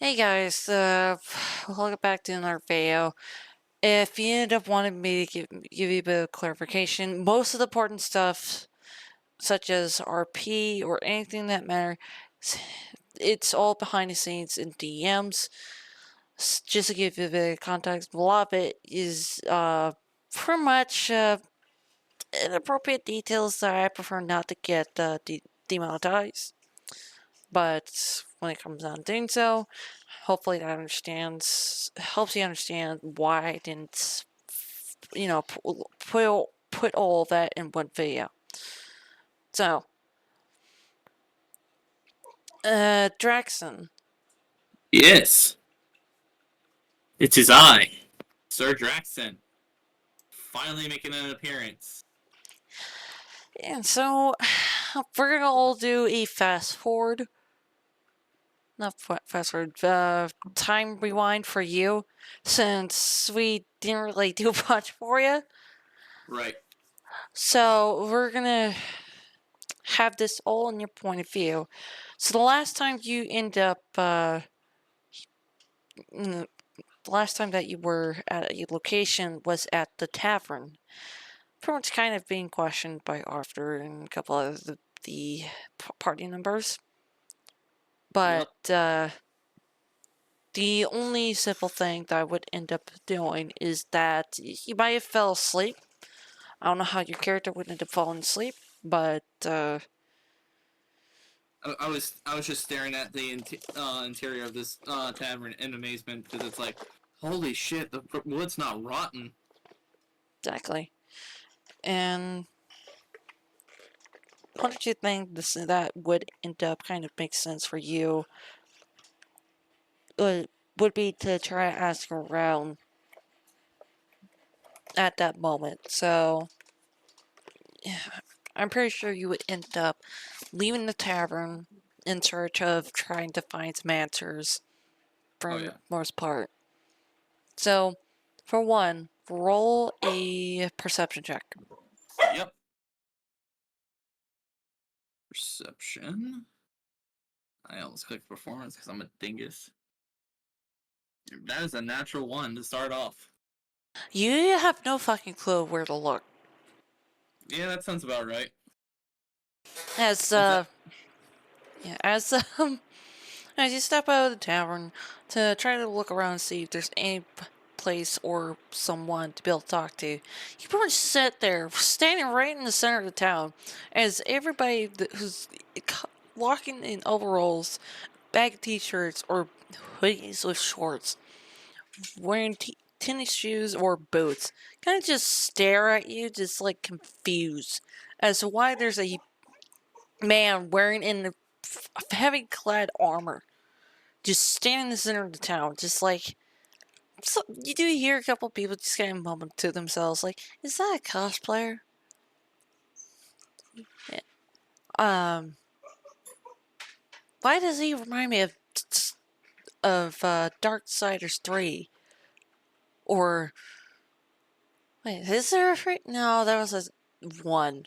Hey guys, welcome back to another video. If you end up wanting me to give you a bit of clarification, most of the important stuff, such as RP or anything that matters, it's all behind the scenes in DMs. Just to give you a bit of context, a lot of it is pretty much inappropriate details that I prefer not to get demonetized. But when it comes down to doing so, hopefully that helps you understand why I didn't, put all of that in one video. So, Draxin. Yes, it is I, Sir Draxin, finally making an appearance. And so, we're gonna all do a fast forward. Not fast forward, time rewind for you, since we didn't really do much for you. Right. So, we're gonna have this all in your point of view. So, the last time you end up, the last time that you were at a location was at the tavern. Pretty much kind of being questioned by Arthur and a couple of the party members. But Yep. the only simple thing that I would end up doing is that you might have fell asleep. I don't know how your character would end up falling asleep, but I was just staring at the interior of this tavern in amazement because it's like, holy shit, the wood's not rotten. exactly. And what did you think that would end up kind of make sense for you? Would be to try to ask around at that moment. So I'm pretty sure you would end up leaving the tavern in search of trying to find some answers Oh for the yeah. most part. So, for one, roll a perception check. Yep. Perception. I almost clicked performance because I'm a dingus. That is a natural one to start off. You have no fucking clue where to look. Yeah, that sounds about right. As Is that yeah, as you step out of the tavern to try to look around and see if there's any place or someone to be able to talk to, you pretty much sit there, standing right in the center of the town, as everybody who's walking in overalls, baggy t-shirts, or hoodies with shorts, wearing tennis shoes or boots, kind of just stare at you, just like confused as to why there's a man wearing in heavy clad armor just standing in the center of the town, just like. So you do hear a couple people just kind of mumbling to themselves, like, "Is that a cosplayer?" Yeah. Why does he remind me of Darksiders 3? Or wait, is there a 3? No, there was a 1.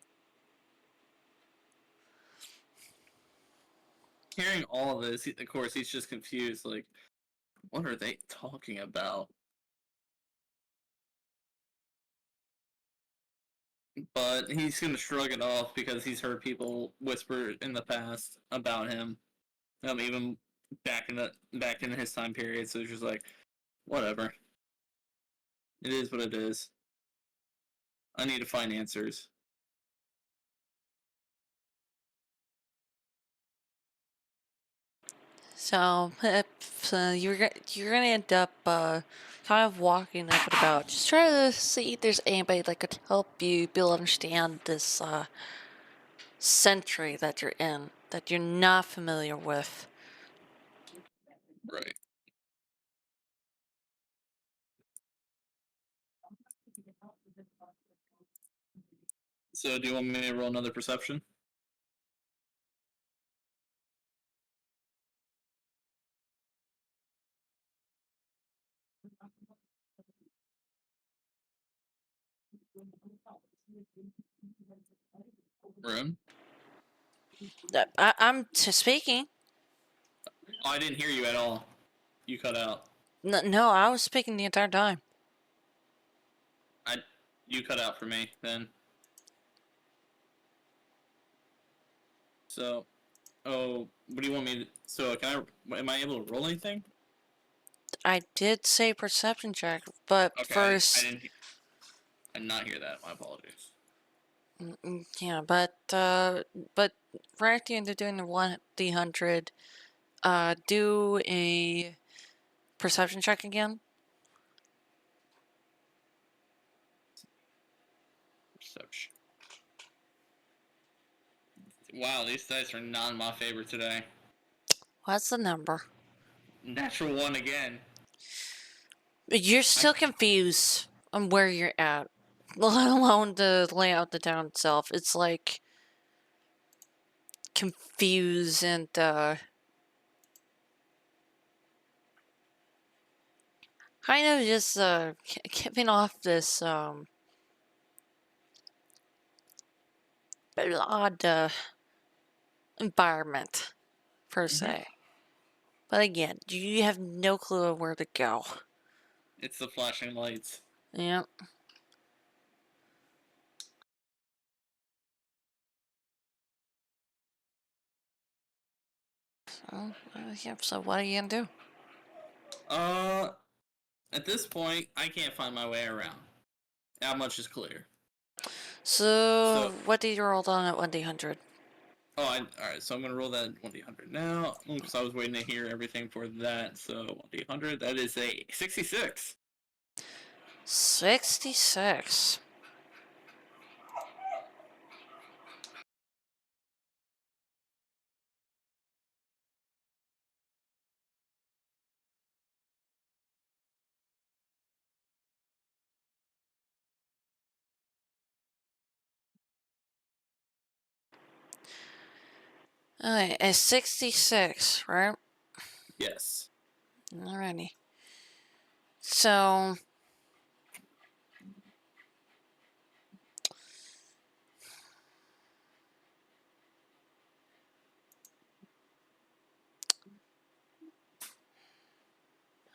hearing all of this? Of course, he's just confused. Like, what are they talking about? But he's gonna shrug it off because he's heard people whisper in the past about him. Even back in his time period. So it's just like, whatever. It is what it is. I need to find answers. So, so you're gonna end up kind of walking up and about, just trying to see if there's anybody that could help you be able to understand this century that you're in, that you're not familiar with. Right. So do you want me to roll another perception? Rune? I'm speaking. Oh, I didn't hear you at all. You cut out. No, I was speaking the entire time. I you cut out for me then. So, oh, what do you want me to? So, can I? Am I able to roll anything? I did say perception check, but Okay, I first, didn't. I did not hear that. My apologies. yeah, but right at the end of doing the 1d100, do a perception check again. Perception. Wow, these dice are not in my favor today. What's the number? Natural one again. But you're I still confused on where you're at, let alone the layout of the town itself. It's like confused and kind of just giving off this odd environment per mm-hmm. se. But again, you have no clue of where to go. It's the flashing lights. Yeah. So, yeah, so what are you gonna do? Uh, at this point, I can't find my way around. How much is clear? So, So, what did you roll on at 1d100? all right. So I'm gonna roll that 1d100 now because I was waiting to hear everything for that. So 1d100, that is a 66. 66. Okay, a 66, right? Yes. Alrighty. So,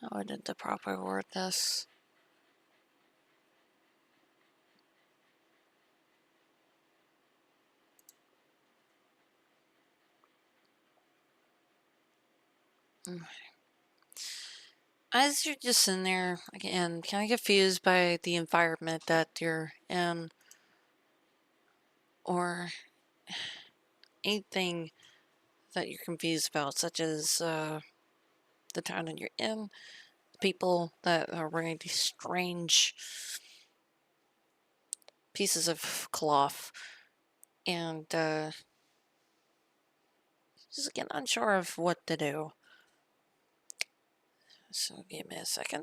how did the proper word this? As you're just in there, again, kind of confused by the environment that you're in, or anything that you're confused about, such as the town that you're in, people that are wearing these strange pieces of cloth, and just again unsure of what to do. So give me a second.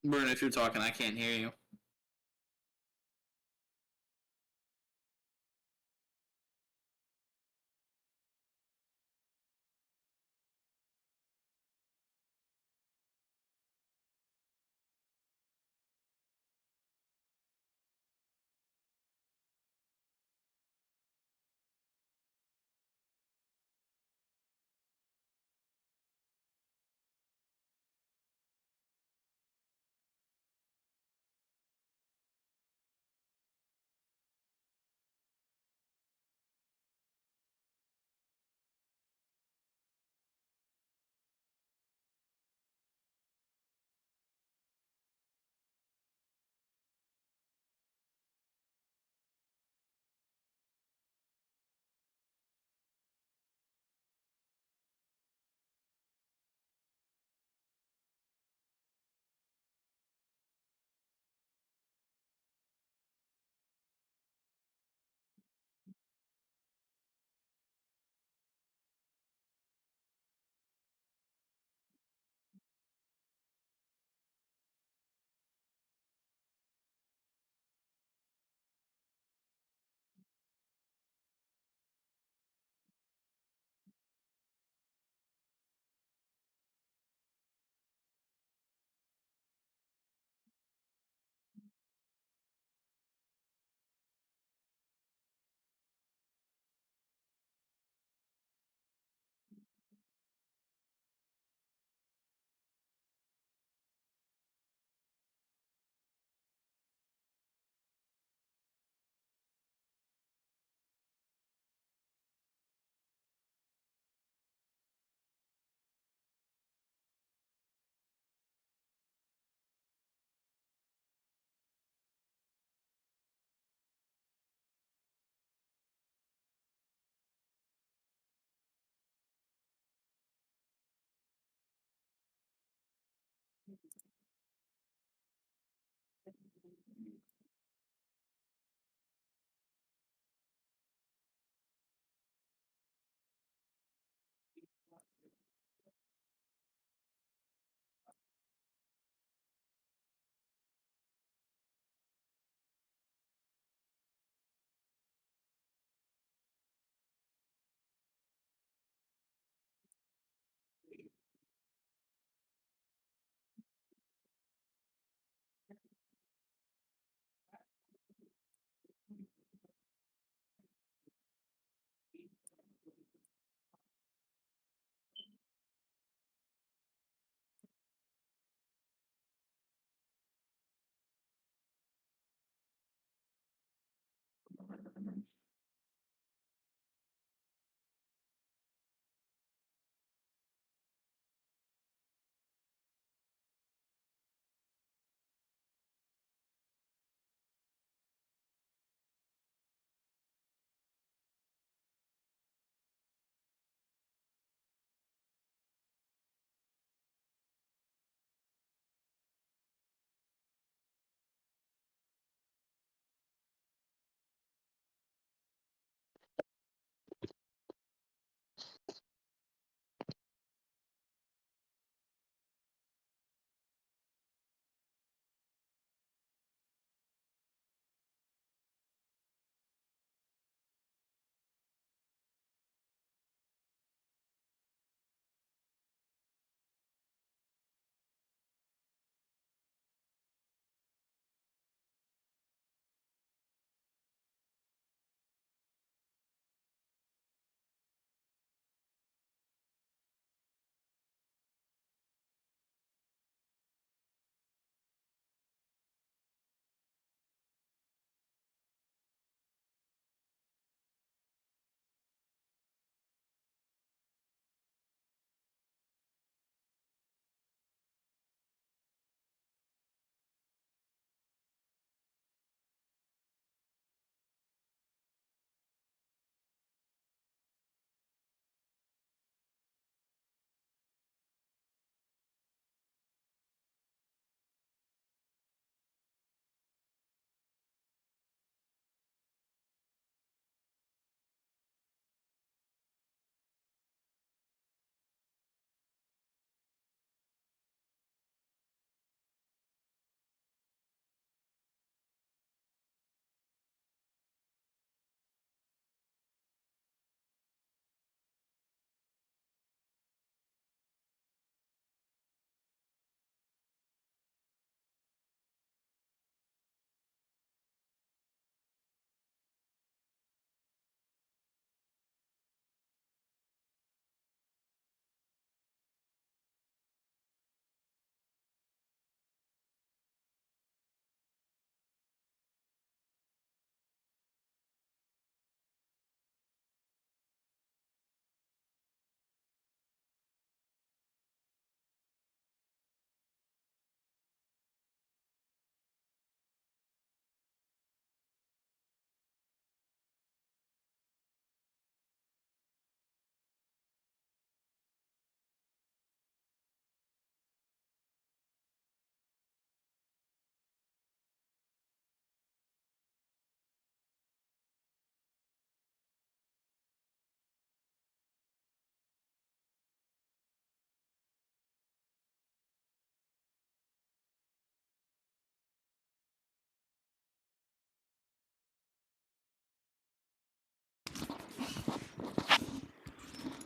Bruno, if you're talking, I can't hear you.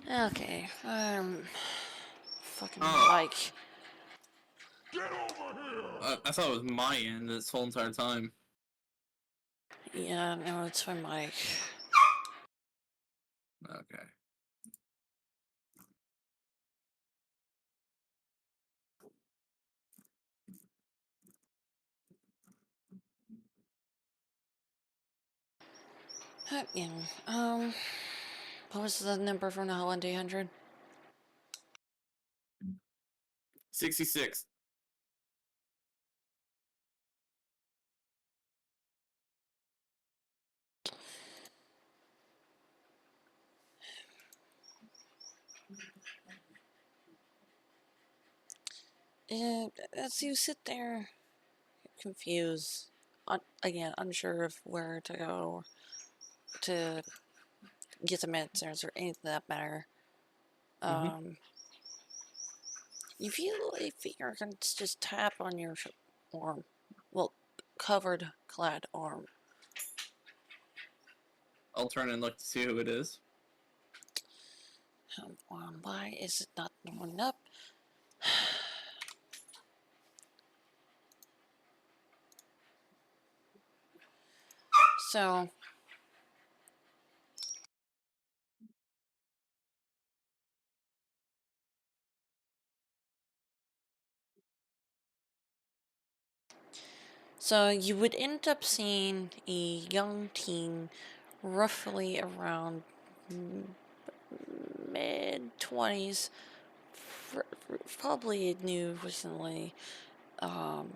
Okay. Fucking Oh, Mike. I thought it was my end this whole entire time. Yeah, no, it's my Mike. Okay. Yeah. What was the number from the Holiday 100? 66. As you sit there, confused, again, unsure of where to go to get some answers or anything that matter, Mm-hmm. you feel a finger can just tap on your arm. Well, covered, clad arm. I'll turn and look to see who it is. Why is it not going up? So, so you would end up seeing a young teen, roughly around mid 20s, probably new recently um,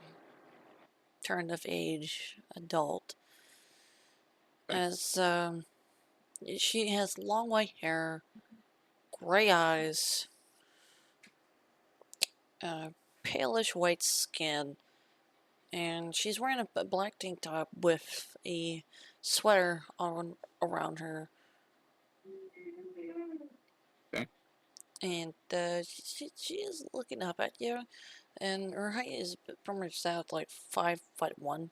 turned of age adult, Okay. as she has long white hair, gray eyes, uh, palish white skin, and she's wearing a black tank top with a sweater on around her. Okay. And she is looking up at you, and her height is pretty much out like 5'1",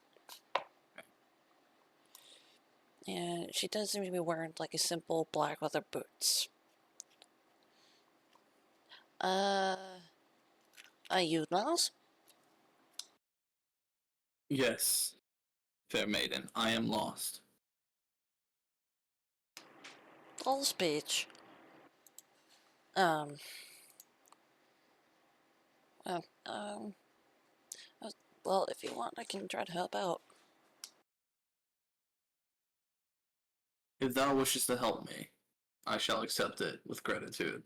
and she does seem to be wearing like a simple black leather boots. Uh, are you lost? Yes, fair maiden, I am lost. All speech. Um, uh, um, uh, well, if you want, I can try to help out. If thou wishes to help me, I shall accept it with gratitude.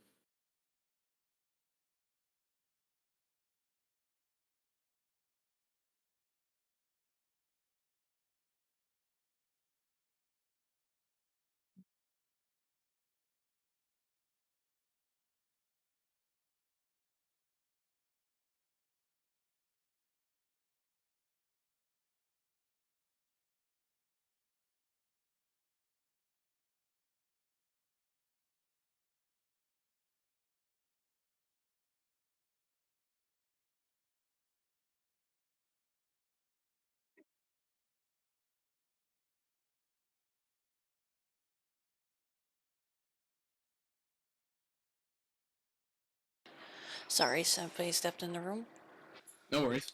Sorry, Senpai stepped in the room. No worries.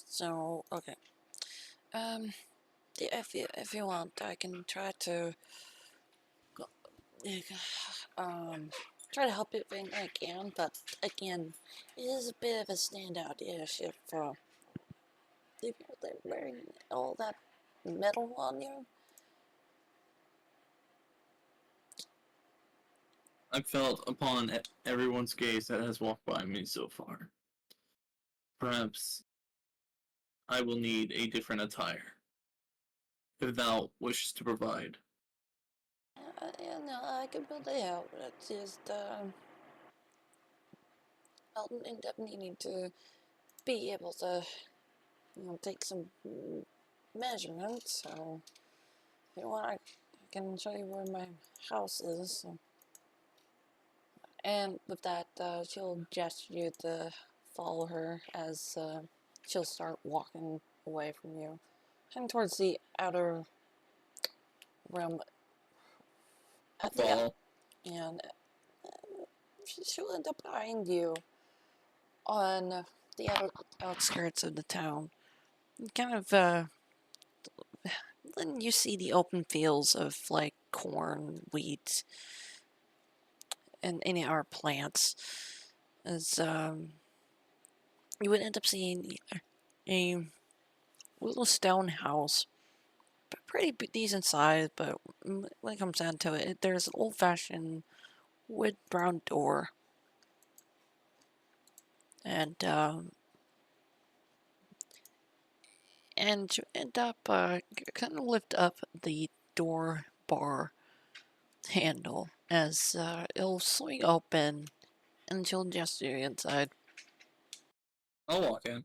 So, okay. Um, yeah, if you want, I can try to try to help if I can. But again, it is a bit of a standout dish if you're wearing all that metal on you. I've felt upon everyone's gaze that has walked by me so far. Perhaps I will need a different attire, if thou wishes to provide. Yeah, no, I can build it out. It's just I'll end up needing to be able to, take some measurements. So if you want, I can show you where my house is. So. And with that, she'll gesture you to follow her as she'll start walking away from you, heading towards the outer rim. I'll At the follow. and she'll end up behind you on the outskirts of the town. Kind of then you see the open fields of like corn, wheat, and any other plants. As you would end up seeing a little stone house, pretty decent size, but when it comes down to it, there's an old-fashioned wood brown door, and you end up kind of lift up the door bar handle as it'll swing open and you'll gesture you inside. I'll walk in.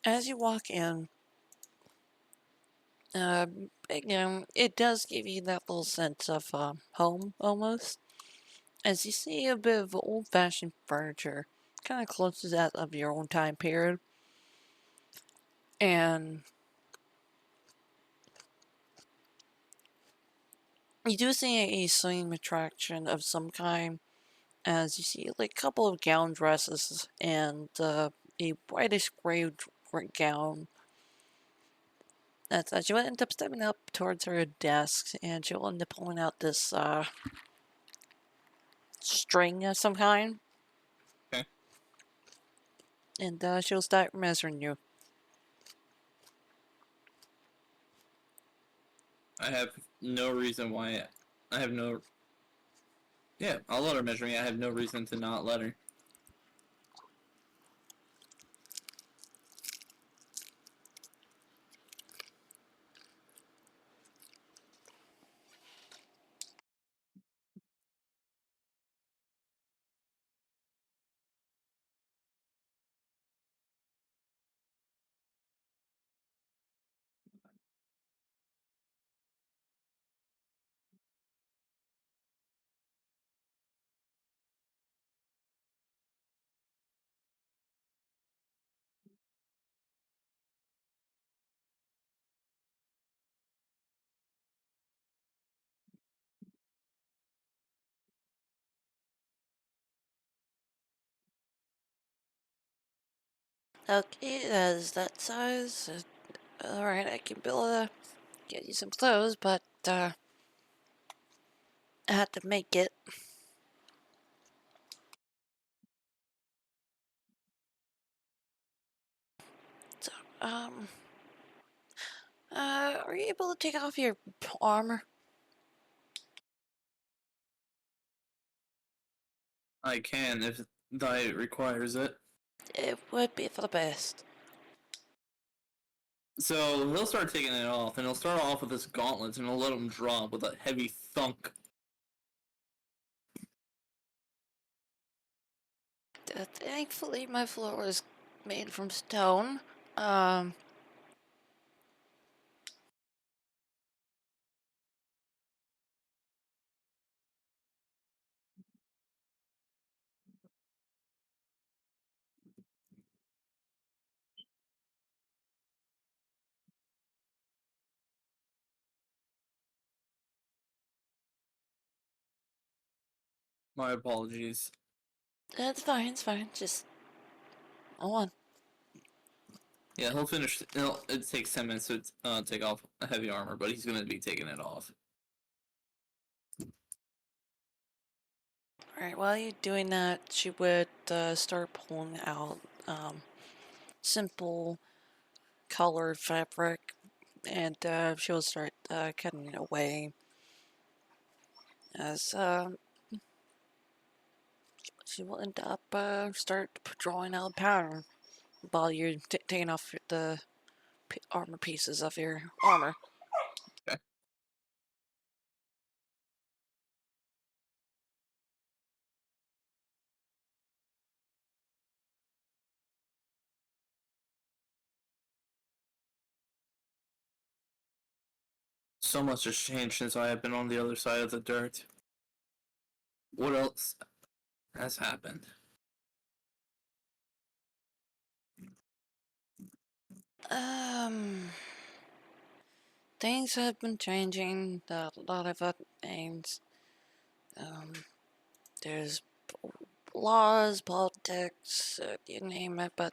As you walk in, uh, it does give you that little sense of home almost. As you see a bit of old-fashioned furniture, kind of close to that of your own time period, and you do see a swing attraction of some kind. As you see like a couple of gown dresses and a whitish gray gown. That's she'll end up stepping up towards her desk and she'll end up pulling out this string of some kind. Okay. And she'll start measuring you. I have no reason why. I have no. Yeah, I'll let her measure me. I have no reason to not let her. Okay, that's that size. Alright, I can build get you some clothes, but I had to make it. So, are you able to take off your armor? I can if diet requires it. It would be for the best. So he'll start taking it off, and he'll start off with his gauntlets, and he'll let them drop with a heavy thunk. Thankfully, my floor is made from stone. Um, My apologies. it's fine, it's fine. Just hold on. Yeah, he'll finish. It takes 10 minutes to take off a heavy armor, but he's gonna be taking it off. Alright, while you're doing that, she would start pulling out simple colored fabric and she'll start cutting it away as she will end up start drawing out a pattern while you're taking off the armor pieces of your armor. Okay. So much has changed since I have been on the other side of the dirt. What else has happened? Um, things have been changing. A lot of other things. Um, there's laws, politics, you name it. But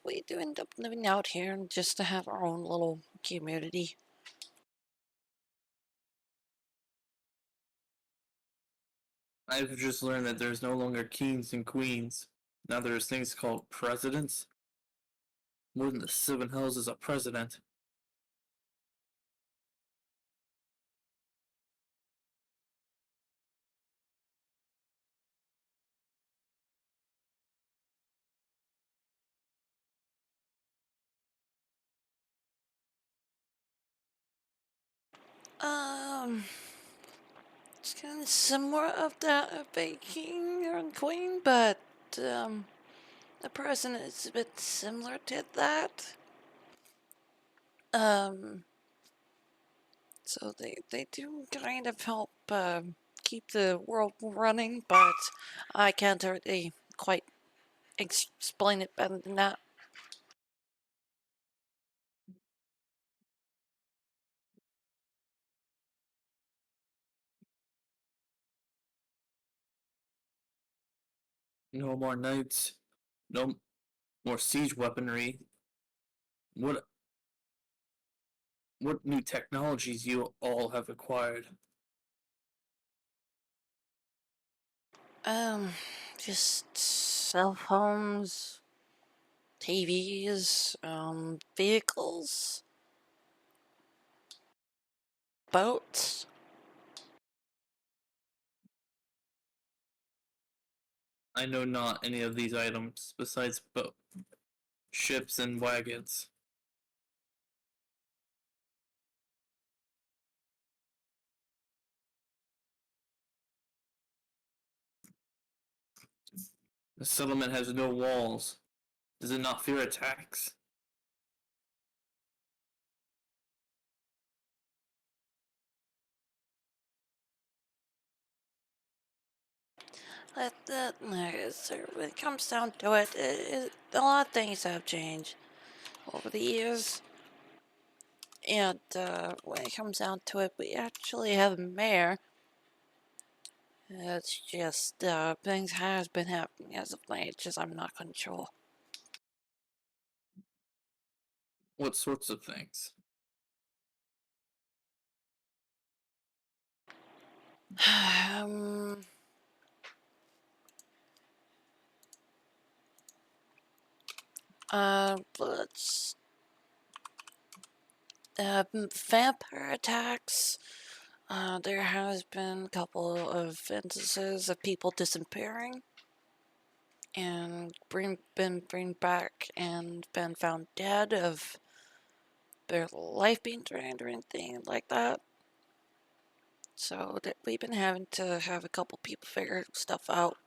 we do end up living out here just to have our own little community. I've just learned that there's no longer kings and queens. Now there's things called presidents. More than the seven hells is a president. Um, it's kind of similar of that of a king or queen, but the president is a bit similar to that. Um, so they do kind of help keep the world running, but I can't really quite explain it better than that. No more knights. No more siege weaponry. What what new technologies you all have acquired? Um, just cell phones, TVs, vehicles, boats. I know not any of these items besides ships and wagons. The settlement has no walls. Does it not fear attacks? When it comes down to it, a lot of things have changed over the years. And when it comes down to it, we actually have a mayor. It's just things has been happening as of late. Just I'm not control. What sorts of things? um, let's vampire attacks. There has been a couple of instances of people disappearing and been back and been found dead of their life being drained or anything like that. So that we've been having to have a couple people figure stuff out.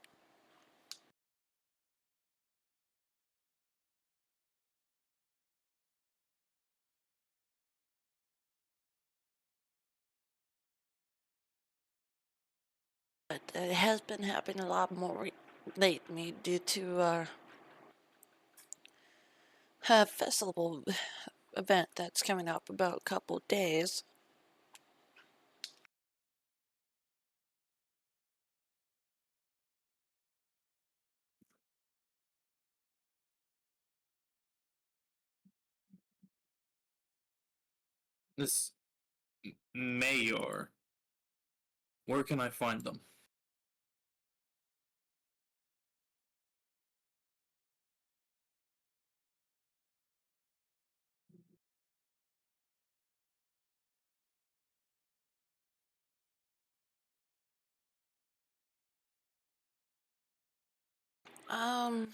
But it has been happening a lot more lately due to a festival event that's coming up about a couple days. This mayor. Where can I find them? Um,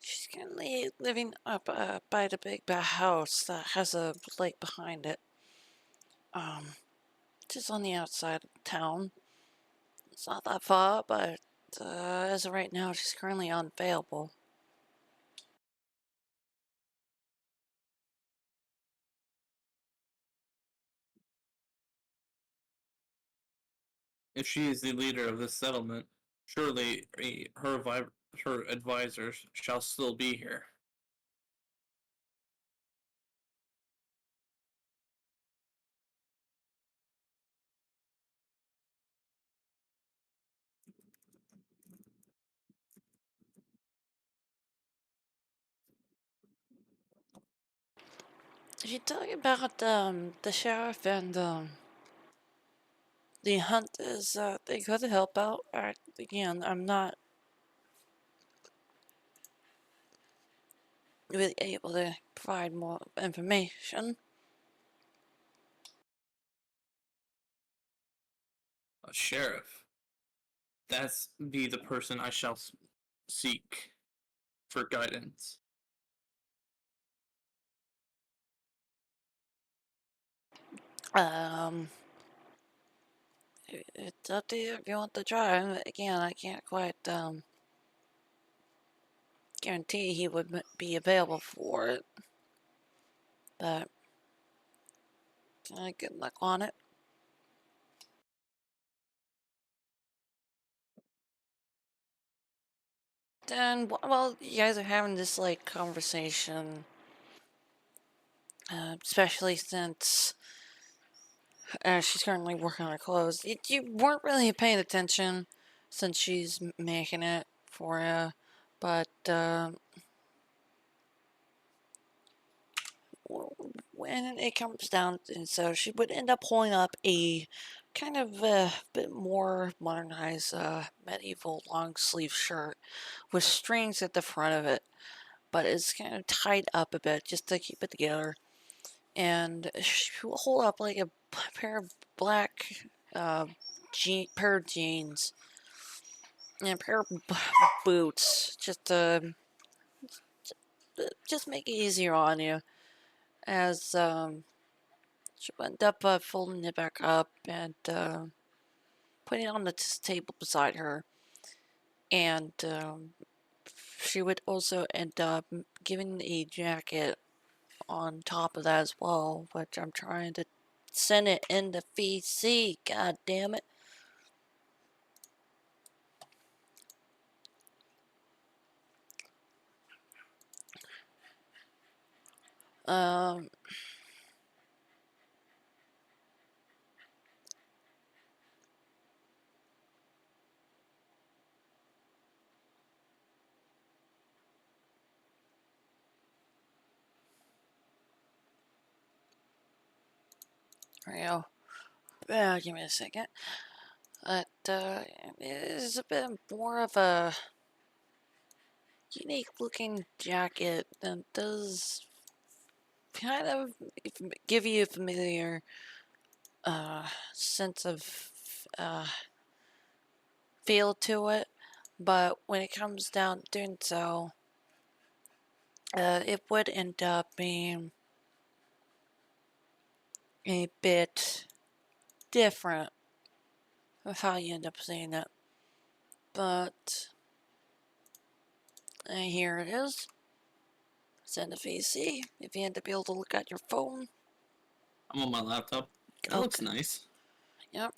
she's currently living up by the big house that has a lake behind it. Um, just on the outside of town. It's not that far, but as of right now, she's currently unavailable. If she is the leader of this settlement, surely her advisors shall still be here. Did you tell you about the sheriff and the hunt is they could help out? Again, I'm not really able to provide more information. A sheriff. That's be the person I shall seek for guidance. Um, it's up to you if you want to try. Again, I can't quite guarantee he would be available for it, but good luck on it. Then, while you guys are having this like conversation, especially since she's currently working on her clothes, you weren't really paying attention since she's making it for you, but when it comes down to so she would end up pulling up a kind of bit more modernized medieval long sleeve shirt with strings at the front of it, but it's kind of tied up a bit just to keep it together. And she will hold up like a pair of black pair of jeans and a pair of boots just make it easier on you as she wound up folding it back up and putting it on the table beside her. And she would also end up giving a jacket on top of that as well, which I'm trying to send it into VC. God damn it. Um, there you go. Give me a second. But it is a bit more of a unique looking jacket that does kind of give you a familiar sense of uh, feel to it. But when it comes down to doing so, it would end up being a bit different of how you end up seeing it. But here it is. Send a VC if you end up able to look at your phone. I'm on my laptop. That looks Okay. nice. Yep.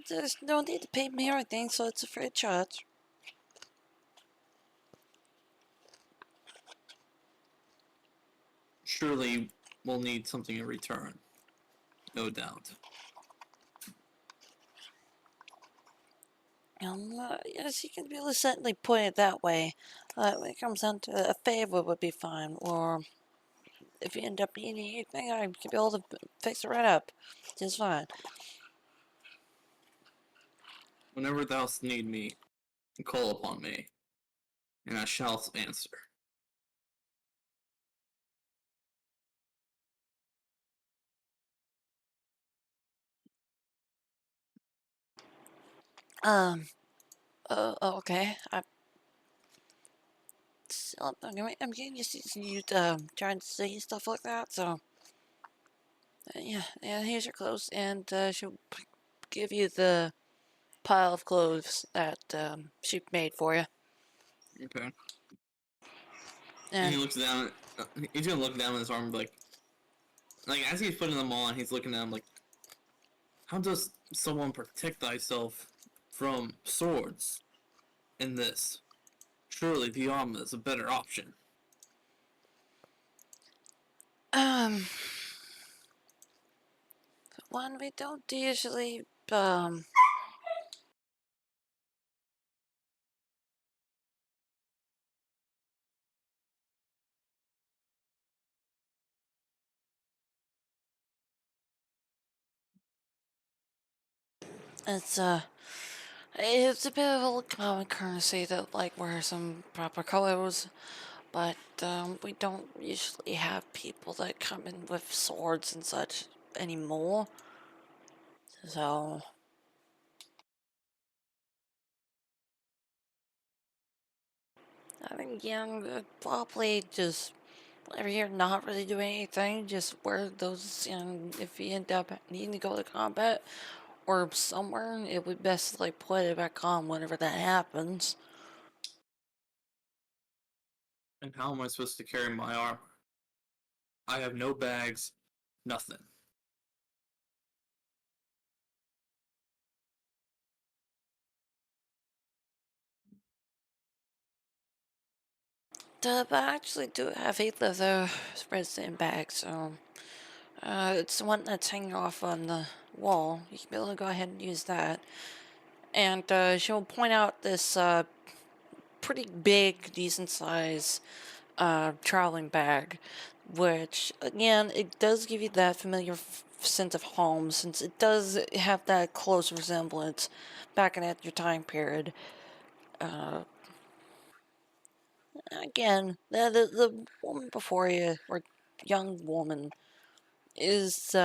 There's no need to pay me or anything, so it's a free charge. Surely we'll need something in return. No doubt. Yes, you can really certainly put it that way. When it comes down to a favor would be fine, or if you end up needing anything, I could be able to fix it right up. Just fine. Whenever thou need me, call upon me, and I shall answer. Um, okay. I'm getting used to you trying to say stuff like that, so. Yeah, here's your clothes, and she'll give you the pile of clothes that she made for you. Okay. And And he looks down he's gonna look down at his arm and be like as he's putting them on, he's looking at him like, how does someone protect thyself from swords in this? Surely the armor is a better option. Um, one we don't usually it's it's a bit of a common currency to like wear some proper clothes, but we don't usually have people that come in with swords and such anymore. So I think probably just if you're not really doing anything, just wear those. And if you end up needing to go to combat or somewhere, it would best like put it back on whenever that happens. And how am I supposed to carry my armor? I have no bags, nothing. But I actually do have a leather resin bag, so it's the one that's hanging off on the wall. You can be able to go ahead and use that. And she'll point out this pretty big, decent size traveling bag, which again, it does give you that familiar sense of home since it does have that close resemblance back in at your time period. Uh, Again, the woman before you, or young woman, is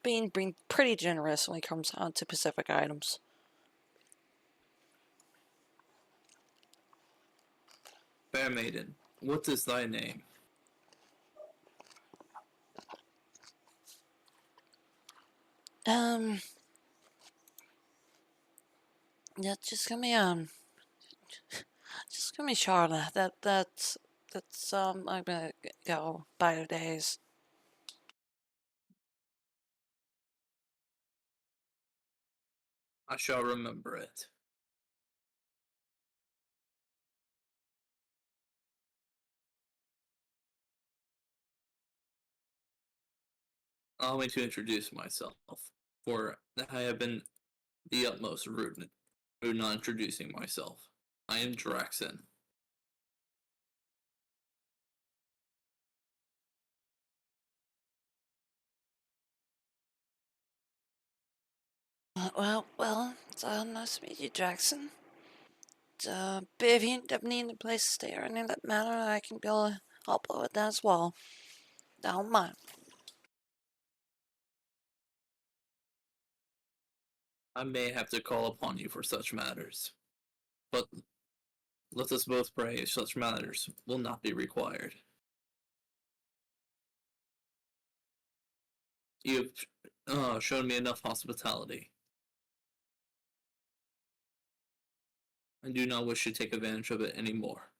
being pretty generous when it comes down to Pacific items. Fair maiden, what is thy name? Um, yeah, just gonna be Charlotte. That's I'm gonna go by the days. I shall remember it. Allow me to introduce myself, for I have been the utmost rude not introducing myself. I am Draxin. Well, it's nice to meet you, Jackson. But if you end up needing a place to stay or anything of that matter, I can be able to help out with that as well. Don't mind. I may have to call upon you for such matters, but let us both pray such matters will not be required. You have shown me enough hospitality. I do not wish to take advantage of it anymore.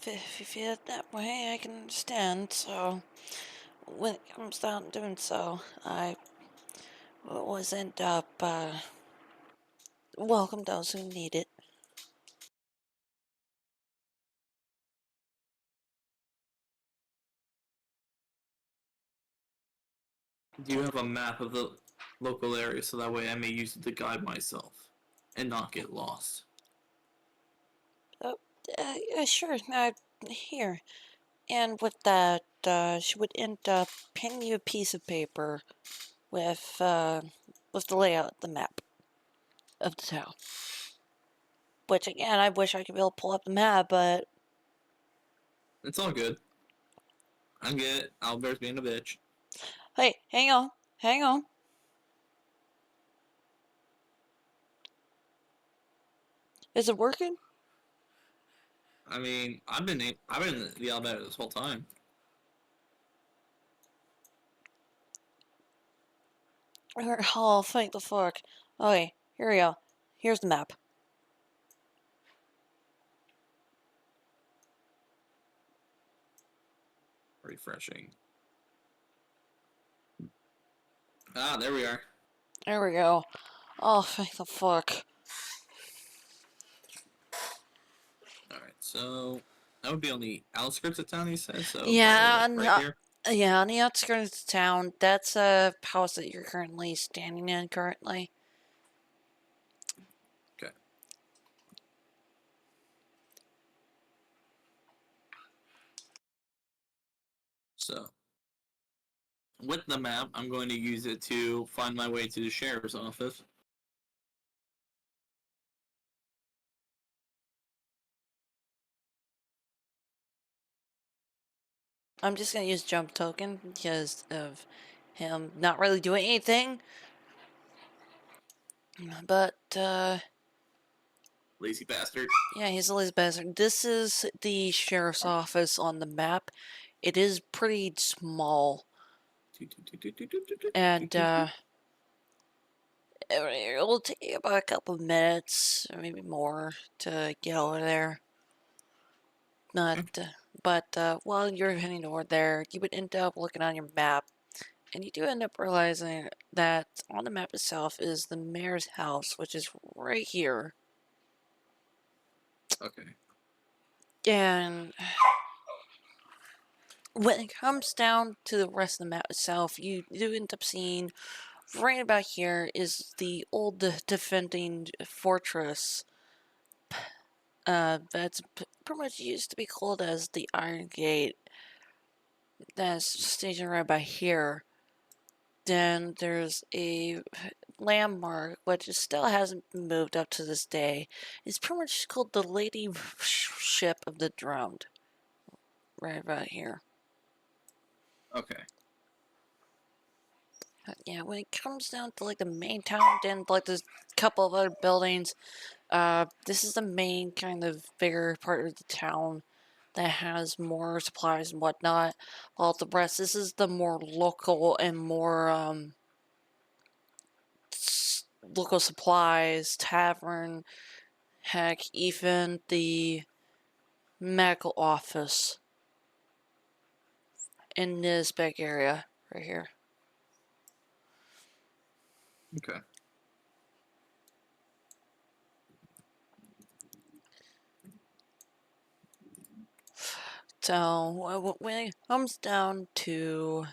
If you feel it that way, I can understand. So, when it comes down to doing so, I always end up welcome those who need it. Do you have a map of the local area so that way I may use it to guide myself and not get lost? Oh, yeah, sure. Here. And with that, she would end up handing you a piece of paper with the layout, the map of the town. Which again, I wish I could be able to pull up the map, but It's all good. I get it. Albert's being a bitch. Hey, hang on. Hang on. Is it working? I mean, I've been in the elevator this whole time. Oh, thank the fuck. Okay, here we go. Here's the map. Refreshing. Ah, there we are. There we go. Oh, thank the fuck. All right, so that would be on the outskirts of town. He said so, probably Yeah, like right here. yeah, on the outskirts of town. That's a house that you're currently standing in currently. Okay. So with the map, I'm going to use it to find my way to the sheriff's office. I'm just gonna use jump token because of him not really doing anything. But, Lazy bastard. yeah, he's a lazy bastard. This is the sheriff's office on the map. It is pretty small. And, it'll take you about a couple of minutes, or maybe more, to get over there. Not, but while you're heading over there, you would end up looking on your map, and you do end up realizing that on the map itself is the mayor's house, which is right here. Okay. And when it comes down to the rest of the map itself, you do end up seeing right about here is the old defending fortress. That's pretty much used to be called as the Iron Gate. That's stationed right by here. Then there's a landmark which still hasn't been moved up to this day. It's pretty much called the Lady Ship of the Drowned. Right about here. Okay. Yeah, when it comes down to like the main town, then like there's a couple of other buildings. This is the main kind of bigger part of the town that has more supplies and whatnot. While the rest, this is the more local and more local supplies, tavern, heck, even the medical office in this big area right here. Okay. So when it comes down to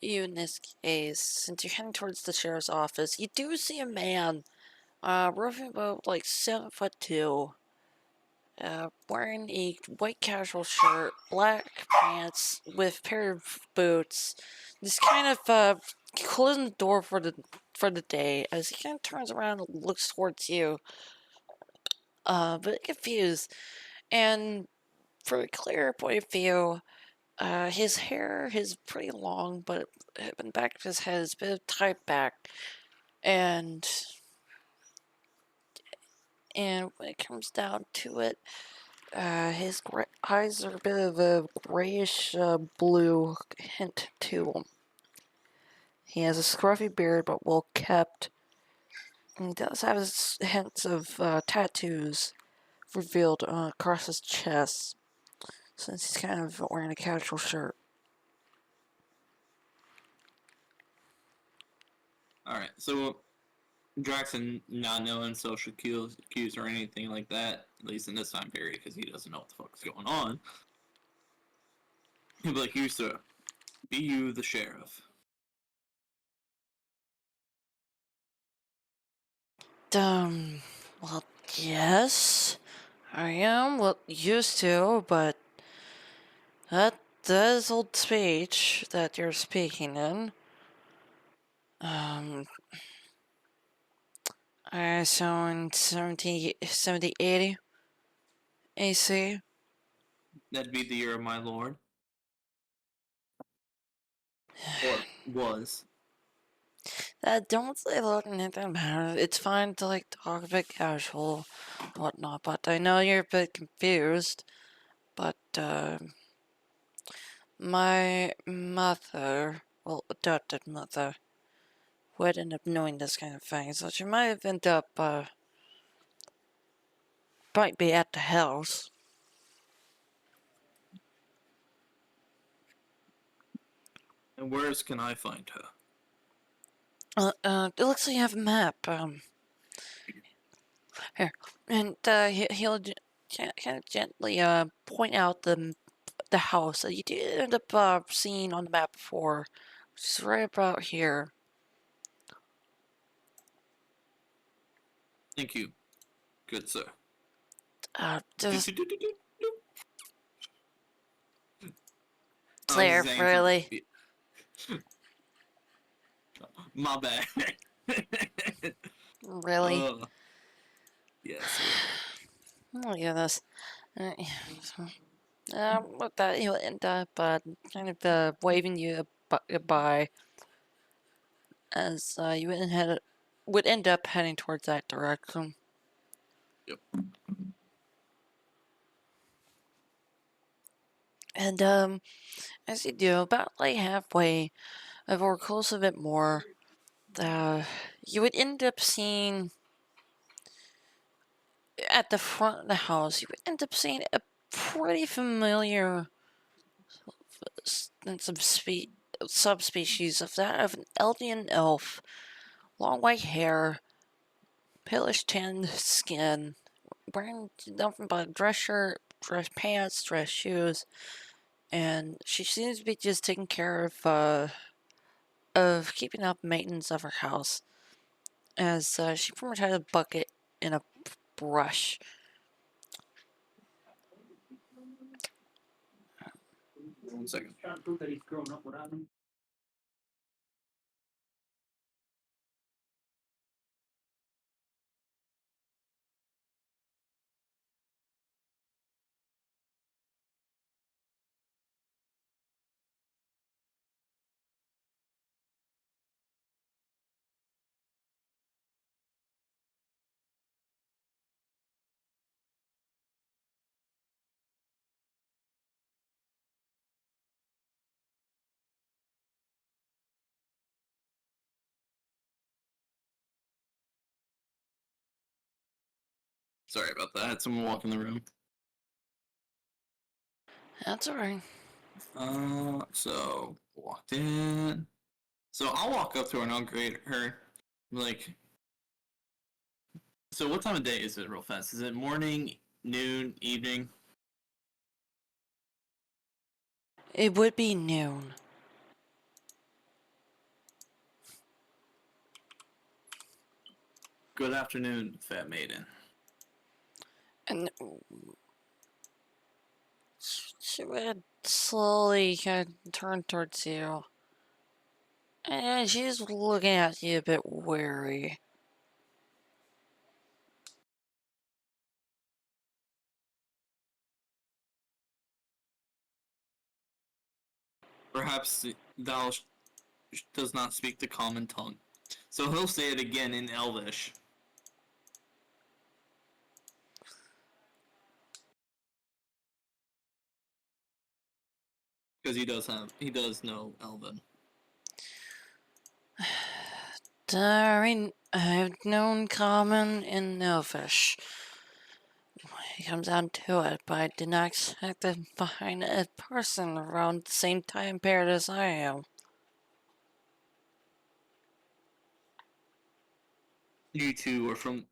you in this case, since you're heading towards the sheriff's office, you do see a man, roughly about like 7'2", wearing a white casual shirt, black pants with a pair of boots. Just kind of closing the door for the day as he kind of turns around and looks towards you, but confused. And for a clearer point of view, his hair is pretty long, but in the back of his head is a bit tied back, and when it comes down to it, his eyes are a bit of a grayish blue hint to him. He has a scruffy beard, but well kept. And he does have his hints of tattoos revealed across his chest, since he's kind of wearing a casual shirt. All right. So Draxin not knowing social cues or anything like that, at least in this time period, because he doesn't know what the fuck is going on. He'll be like, "You, sir, be you the sheriff?" Well, yes, I am. Well, used to, but that is old speech that you're speaking in. Um, I saw in 70 80 AC. That'd be the year of my lord. Or was. Don't say looking at that matter. It's fine to like talk a bit casual, and whatnot. But I know you're a bit confused. But my mother, well, adopted mother, would end up knowing this kind of thing, so she might have ended up might be at the house. And where's can I find her? It looks like you have a map. Here, and he'll kind of gently point out the house that you did end up seeing on the map before, which is right about here. Thank you, good sir. Just I was there, just answering. really, My bad. really. uh, yes, a little. Oh, look at this. With that, he'll end up kind of waving you goodbye as you would end up heading towards that direction. Yep. And as you do, about like halfway, or close a bit more, you would end up seeing at the front of the house. You would end up seeing a pretty familiar subspecies of that of an Eldian elf, long white hair, palish tanned skin, wearing nothing but a dress shirt, dress pants, dress shoes, and she seems to be just taking care of keeping up maintenance of her house, as she pretty much had a bucket and a brush. 1 second. Sorry about that. I had someone walk in the room. That's alright. So walked in. So I'll walk up to her and I'll greet her. Like, so what time of day is it, real fast? Is it morning, noon, evening? It would be noon. Good afternoon, fat maiden. And she would slowly kind of turn towards you. And she's looking at you a bit wary. Perhaps thou does not speak the common tongue. So he'll say it again in Elvish. Because he does know Elven. I've known common and elfish. When it comes down to it, but I did not expect to find a person around the same time period as I am. You two are from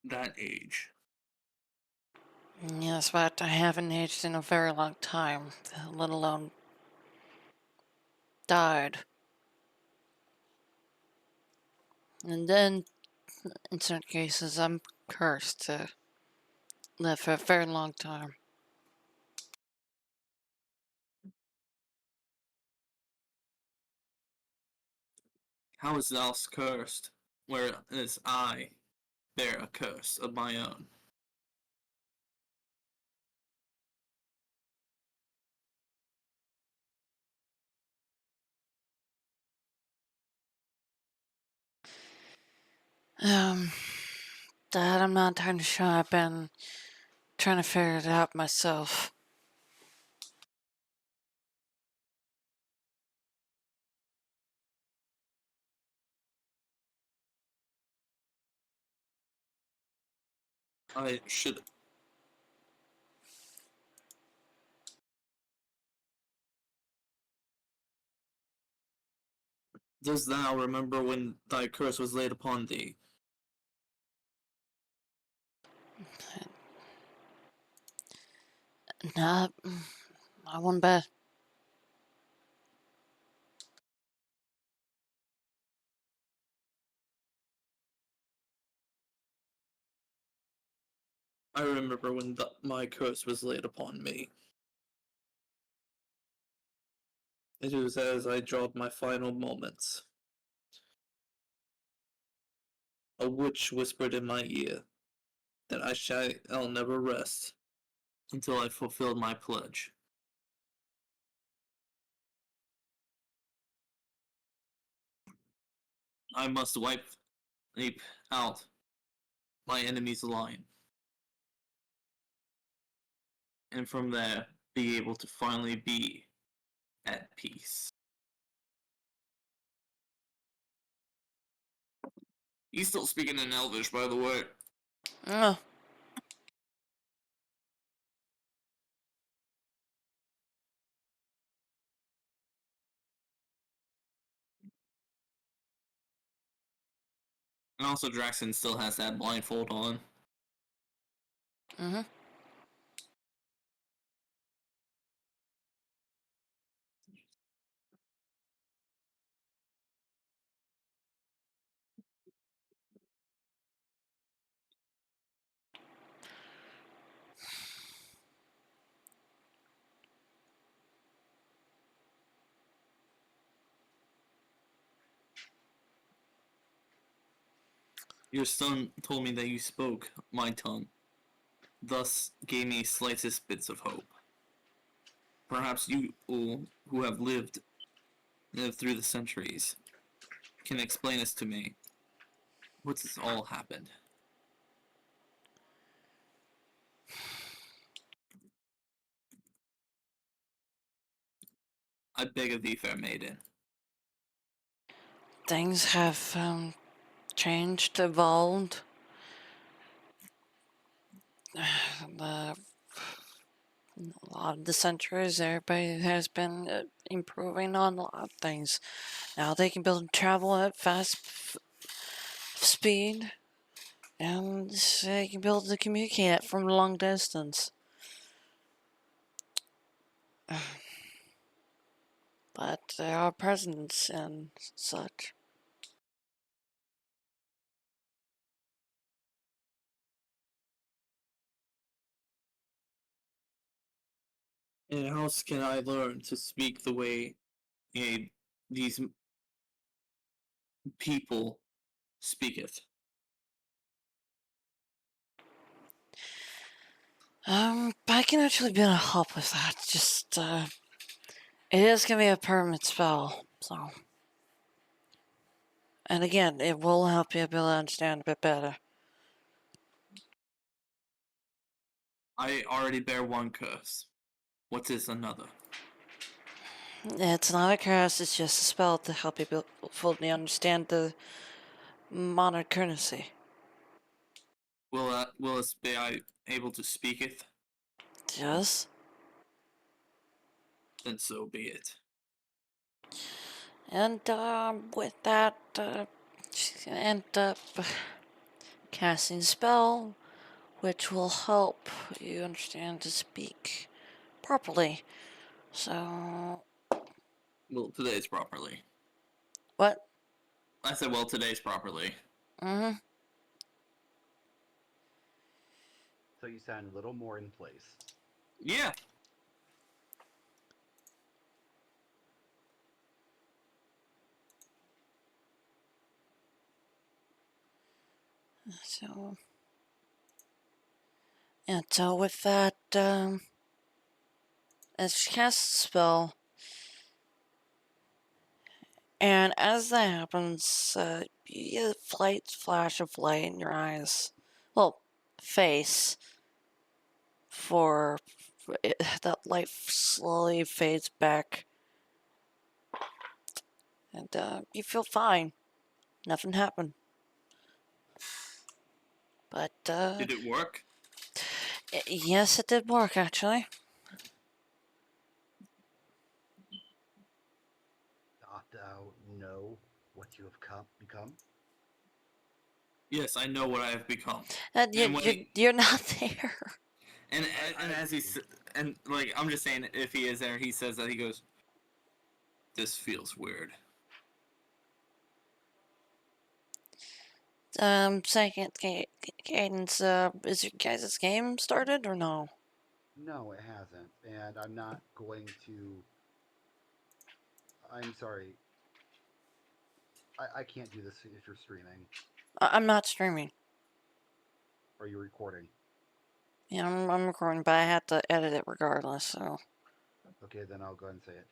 that age. Yes, but I haven't aged in a very long time, let alone died. And then, in certain cases, I'm cursed to live for a very long time. How is thou cursed, whereas I bear a curse of my own? Um, that I'm not entirely sure. I've been trying to figure it out myself. I should. Dost thou remember when thy curse was laid upon thee? Nah, I won't bet. I remember when my curse was laid upon me. It was as I drawed my final moments. A witch whispered in my ear that I shall never rest until I fulfilled my pledge. I must wipe out my enemy's line, and from there be able to finally be at peace. He's still speaking in Elvish, by the way. Oh, And also, Draxin still has that blindfold on. mm-hmm. Your son told me that you spoke my tongue, thus gave me slightest bits of hope. Perhaps you, who have lived through the centuries, can explain this to me. What's this all happened? I beg of thee, fair maiden. Things have changed, evolved. A lot of the centuries, everybody has been improving on a lot of things. Now they can build and travel at fast speed, and they can build to communicate from a long distance. But there are presidents and such. And how else can I learn to speak the way these people speaketh? I can actually be able to help with that. Just, it is gonna be a permanent spell, so. And again, it will help you be able to understand a bit better. I already bear one curse. What is another? It's not a curse, it's just a spell to help you fully understand the modern currency. Will us be I able to speaketh? Yes? Then so be it. And with that, she's gonna end up casting a spell, which will help you understand to speak properly. So, Well, today's properly. what? I said, well, today's properly. Mm-hmm. So you sound a little more in place. Yeah. So, and so with that, as she casts the spell, And as that happens, you get a flash of light in your eyes. Well, face. That light slowly fades back. And you feel fine. Nothing happened. But, Did it work? yes, it did work, actually. Dost thou know what you have become? Yes, I know what I have become. And And when you're not there. and I and as agree. and like I'm just saying, if he is there, he says that he goes, "This feels weird." Second cadence, is your guys' game started or no? No, it hasn't, and I'm not going to. I'm sorry. I can't do this if you're streaming. I'm not streaming. Or you're recording. Yeah, I'm recording, but I have to edit it regardless, so. Okay, then I'll go ahead and say it.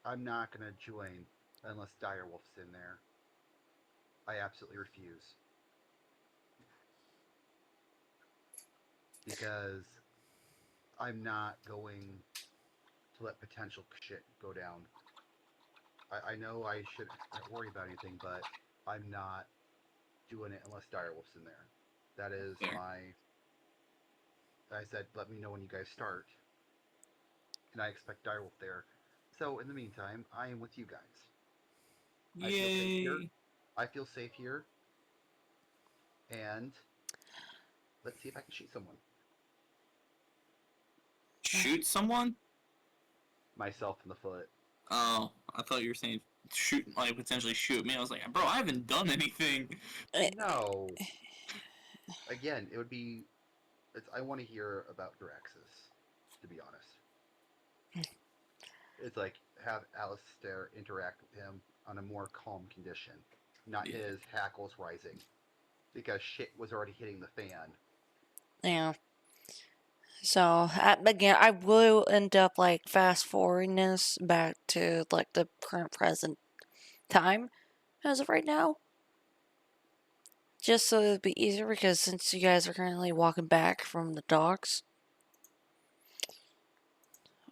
I'm not gonna join unless Direwolf's in there. I absolutely refuse. Because I'm not going to let potential shit go down. I know I shouldn't worry about anything, but I'm not doing it unless Direwolf's in there. That is Fair. my. I said, let me know when you guys start, and I expect Direwolf there. So in the meantime, I am with you guys. I feel safe here. Yay! I feel safe here, and let's see if I can shoot someone. Shoot someone? Myself in the foot. Oh, I thought you were saying shoot, like potentially shoot me. I was like, bro, I haven't done anything. Eh, No. Again, it would be. I want to hear about Draxis, to be honest. It's like have Alistair interact with him on a more calm condition, not Yeah. his hackles rising, because shit was already hitting the fan. Yeah. So, again, I will end up, like, fast forwarding this back to, like, the current present time as of right now. Just so it'd be easier, because since you guys are currently walking back from the docks,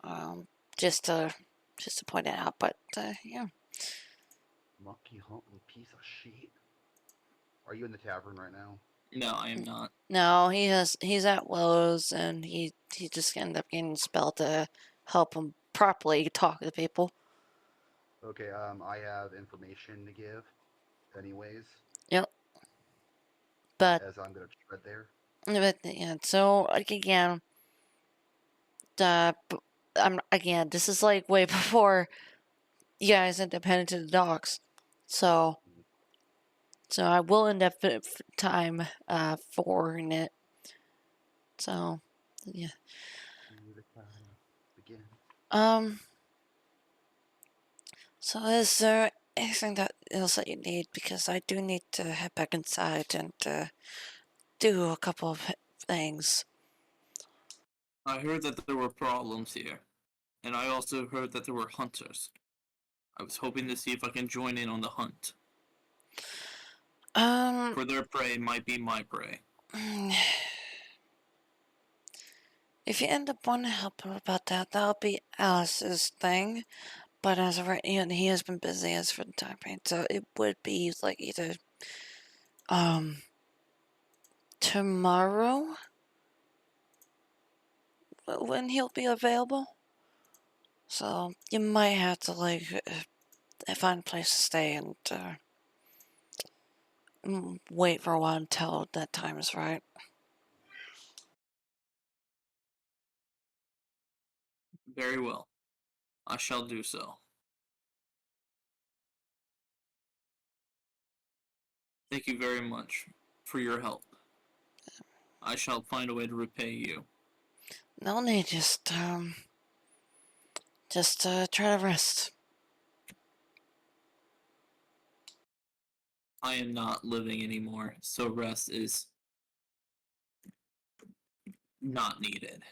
um, just to just to point it out. But yeah, Monkey hunting piece of shit. Are you in the tavern right now? No, I am not. no, he's at Lowe's, and he just ended up getting a spell to help him properly talk to people. Okay, I have information to give, anyways, Yep. But as I'm gonna tread there. yeah, so like again, again, this is like way before you guys end up heading to the docks. So I will end up time forwarding it. So yeah. To the time begin. Um. So is there anything else that you need? Because I do need to head back inside and do a couple of things. I heard that there were problems here, and I also heard that there were hunters. I was hoping to see if I can join in on the hunt, Um. for their prey might be my prey. If you end up wanting to help him about that, that'll be Alice's thing. But as of right now, he has been busy as for the time being, so it would be like either um tomorrow when he'll be available. So you might have to like find a place to stay and wait for a while until that time is right. Very well. I shall do so. Thank you very much for your help. I shall find a way to repay you. No need, just try to rest. I am not living anymore, so rest is not needed.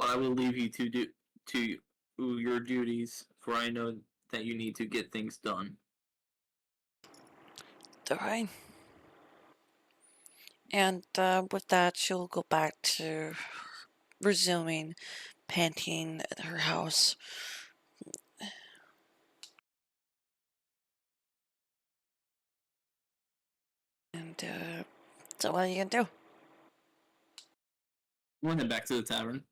but I will leave you to your duties, for I know that you need to get things done. Alright. And with that, she'll go back to resuming painting her house. And so what are you gonna do? We'll head back to the tavern.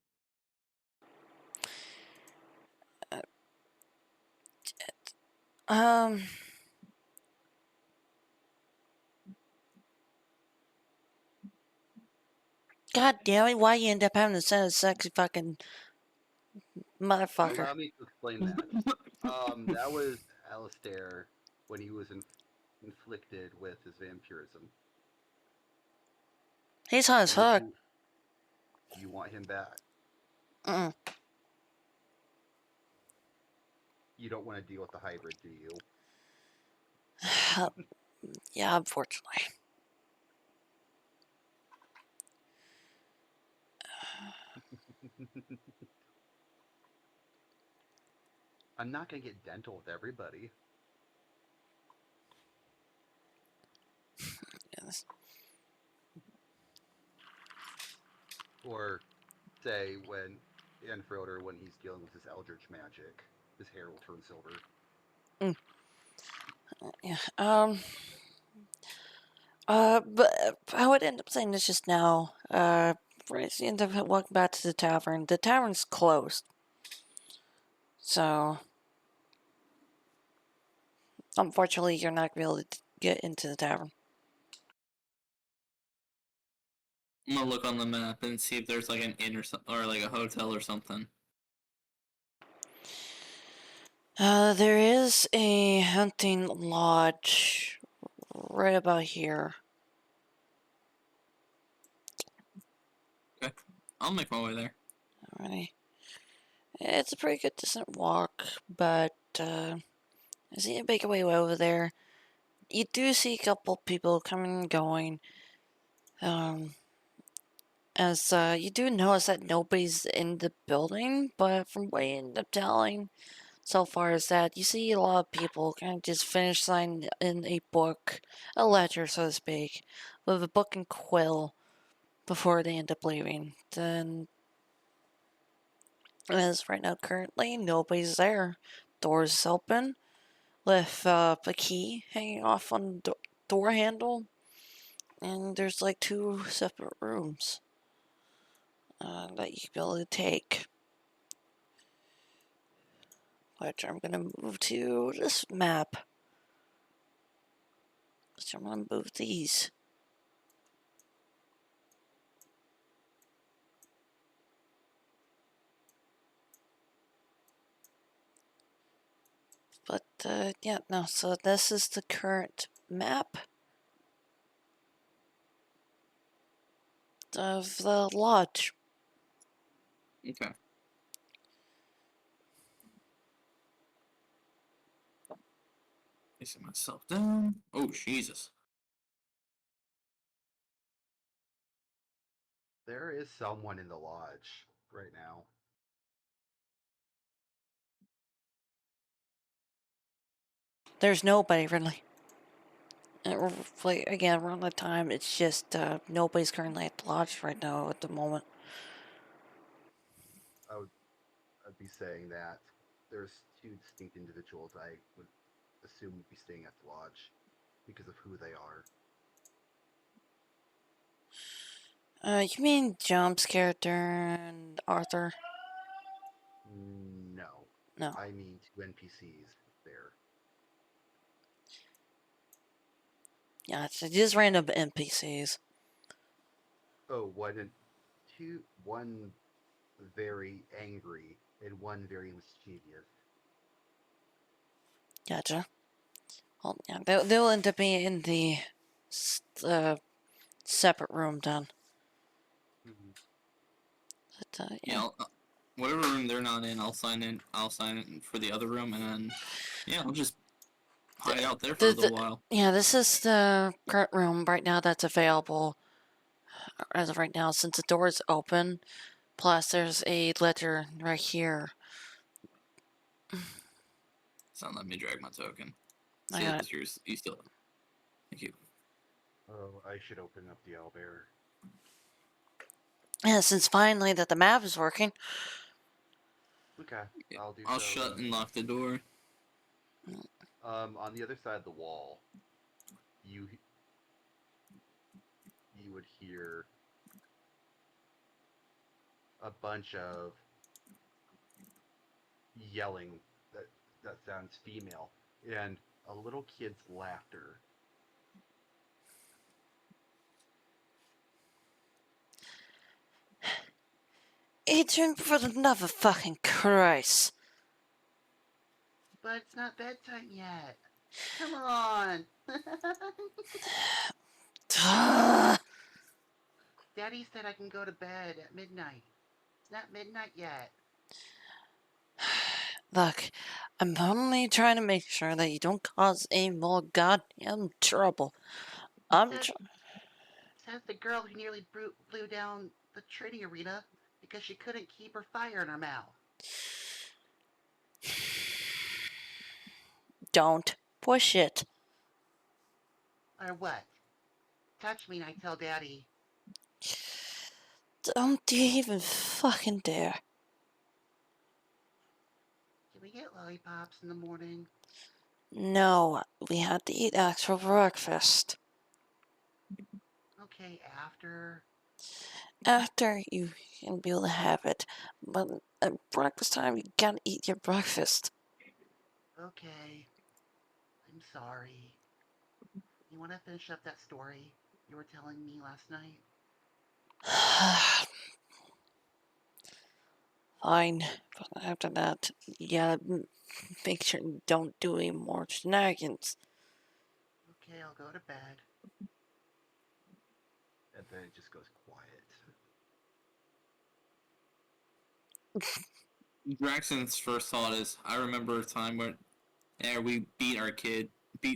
Um. God damn it! Why you end up having to send a sexy fucking motherfucker? Allow me to explain that. That was Alistair when he was inflicted with his vampirism. He's on his hook. You want him back. Mm. You don't want to deal with the hybrid, do you? Yeah, unfortunately. I'm not gonna get dental with everybody. Yes. Or say when Anfroder, when he's dealing with his eldritch magic, his hair will turn silver. Yeah. But I would end up saying this just now. Right, you end up walking back to the tavern. The tavern's closed. So, unfortunately, you're not going to be able to get into the tavern. I'm gonna look on the map and see if there's like an inn or like a hotel or something. There is a hunting lodge right about here. Okay, I'll make my way there. Alrighty. It's a pretty good distant walk, but as you make your way over there, you do see a couple people coming and going. As you do notice that nobody's in the building, but from what you end up telling so far is that you see a lot of people kind of just finish signing in a book, a ledger, so to speak, with a book and quill before they end up leaving. Then, as right now, currently, nobody's there. Doors open, with a key hanging off on the door handle, and there's like 2 separate rooms that you can be able to take. Which I'm gonna move to this map. So I'm gonna move these. But yeah, no, so this is the current map of the lodge. Okay. Placing myself down. Oh, Jesus. There is someone in the lodge right now. There's nobody really. Like, again, around the time, it's just nobody's currently at the lodge right now at the moment. I'd be saying that there's 2 distinct individuals I would assume would be staying at the lodge because of who they are. You mean Jump's character and Arthur? No. No. I mean 2 NPCs there. Yeah, it's just random NPCs. Oh, one very angry and one very mischievous. Gotcha. Well, yeah, they'll end up being in the separate room then. Mm-hmm. But, Yeah. Whatever room they're not in, I'll sign in. I'll sign in for the other room, and then I'll just hide out there for a little while. Yeah, this is the current room right now that's available as of right now. Since the door is open, Plus, there's a letter right here. It's not letting me drag my token. I got it. Says you still. Thank you. Oh, I should open up the owlbear. Yeah, since finally that the map is working. Okay, I'll do I'll so. shut and lock the door. On the other side of the wall, you would hear a bunch of yelling that sounds female and a little kid's laughter. Adrian, for the love of fucking Christ. But it's not bedtime yet. Come on. Daddy said I can go to bed at midnight. It's not midnight yet. Look, I'm only trying to make sure that you don't cause any more goddamn trouble. Says the girl who nearly blew down the training arena because she couldn't keep her fire in her mouth. Don't push it. Or what? Touch me and I tell Daddy. Don't you even fucking dare. Can we get lollipops in the morning? No, we had to eat eggs for breakfast. Okay, after. After you can be able to have it, but at breakfast time you gotta eat your breakfast. Okay. I'm sorry. You want to finish up that story you were telling me last night? Fine, but after that, you gotta make sure you don't do any more shenanigans. Okay, I'll go to bed. And then it just goes quiet. Draxon's first thought is, I remember a time when we beat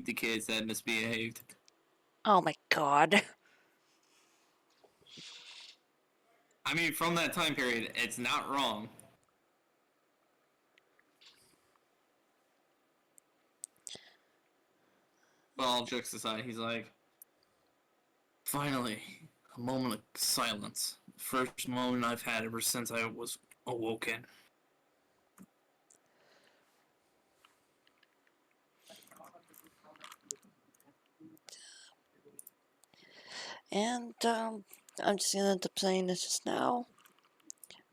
the kids that misbehaved. Oh my god. I mean, from that time period, it's not wrong. But all jokes aside, he's like, finally, a moment of silence. First moment I've had ever since I was awoken. And, I'm just gonna end up saying this just now.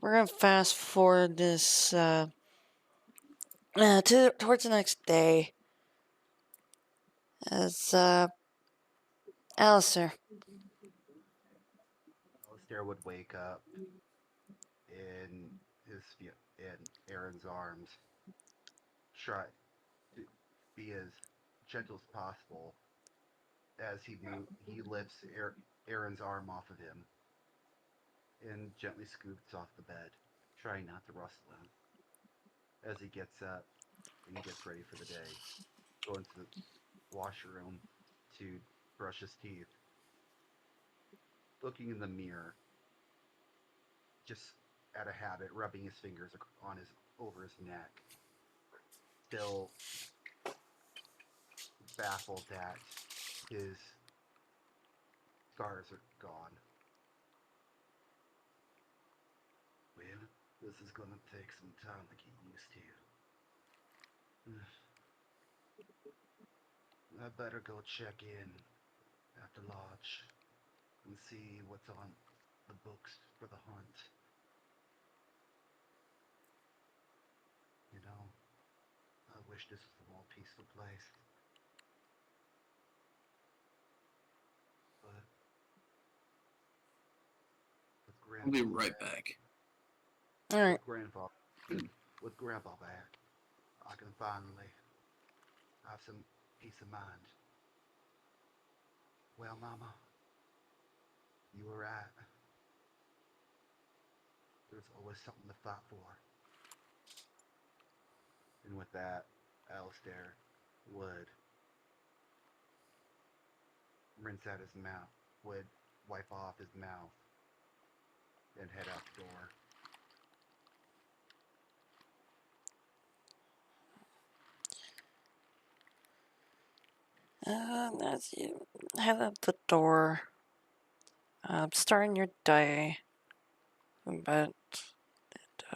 We're gonna fast forward this, towards the next day. As, Alistair. Alistair would wake up in in Aaron's arms, try to be as gentle as possible as he lifts Aaron's arm off of him and gently scoots off the bed, trying not to rustle him. As he gets up and gets ready for the day, going to the washroom to brush his teeth, looking in the mirror, just out of habit, rubbing his fingers on his over his neck, still baffled that his scars are gone. Well, this is gonna take some time to get used to. I better go check in at the lodge and see what's on the books for the hunt. You know, I wish this was a more peaceful place. But with I'll be Grandpa right back, back. Alright. with Grandpa, with Grandpa back, I can finally have some peace of mind. Well, Mama, you were right. There's always something to fight for. And with that, Alistair would rinse out his mouth, would wipe off his mouth, and head out the door. As you head out the door, starting your day, but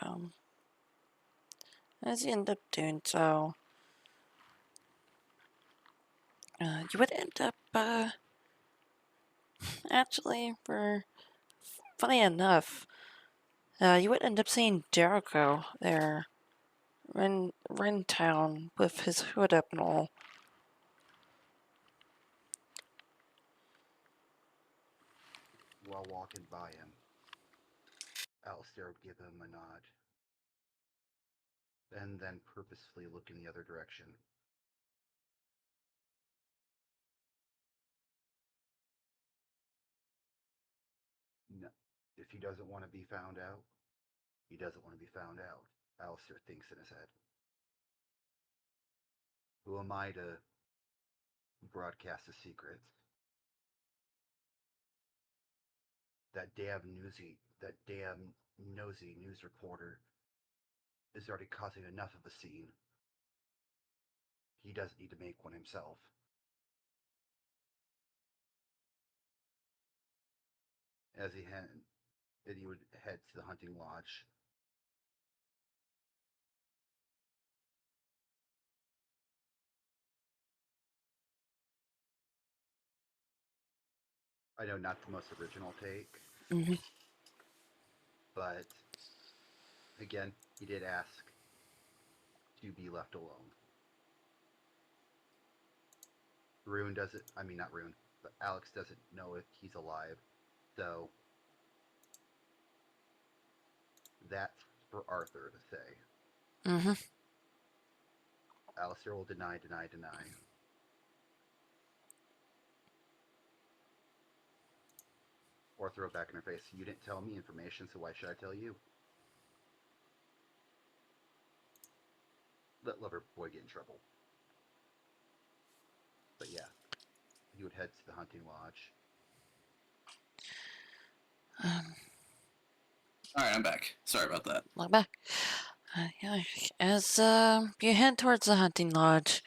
um, as you end up doing so, you would end up actually, for funny enough, you would end up seeing Jericho there in town with his hood up and all. While walking by him, Alistair would give him a nod, and then purposefully look in the other direction. No, if he doesn't want to be found out, he doesn't want to be found out, Alistair thinks in his head. Who am I to broadcast a secret? That damn nosy news reporter is already causing enough of a scene. He doesn't need to make one himself. As he had, then he would head to the hunting lodge. I know not the most original take, Mm-hmm. but again, he did ask to be left alone. Rune doesn't, I mean, not Rune, but Alex doesn't know if he's alive, so that's for Arthur to say. Mm-hmm. Alistair will deny. Or throw back in her face, you didn't tell me information, so why should I tell you? Let lover boy get in trouble. But yeah, he would head to the hunting lodge. Um, All right, I'm back. Sorry about that. Look back. Yeah, as you head towards the hunting lodge,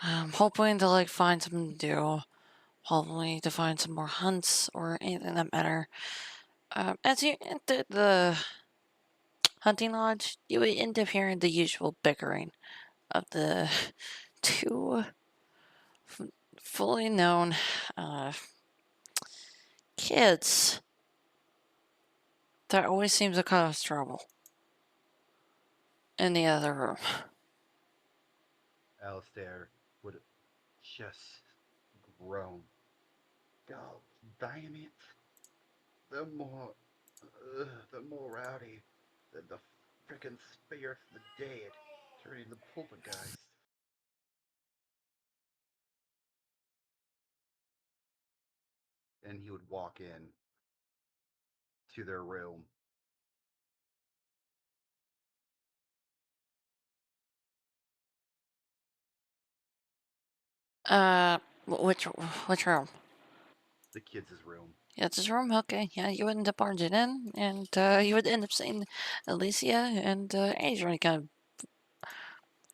hoping to like find something to do, hopefully to find some more hunts or anything that matter. As you enter the hunting lodge, you would end up hearing the usual bickering of the two fully known kids that always seems to cause trouble in the other room. Alistair would just groan. God damn it. The more, the more rowdy than the frickin' spirits of the dead turning the poltergeist. And he would walk in to their room. Which room? The kids' room. Yeah, it's his room. Okay, yeah, you would end up barging in, and you would end up seeing Alicia and Adrian kind of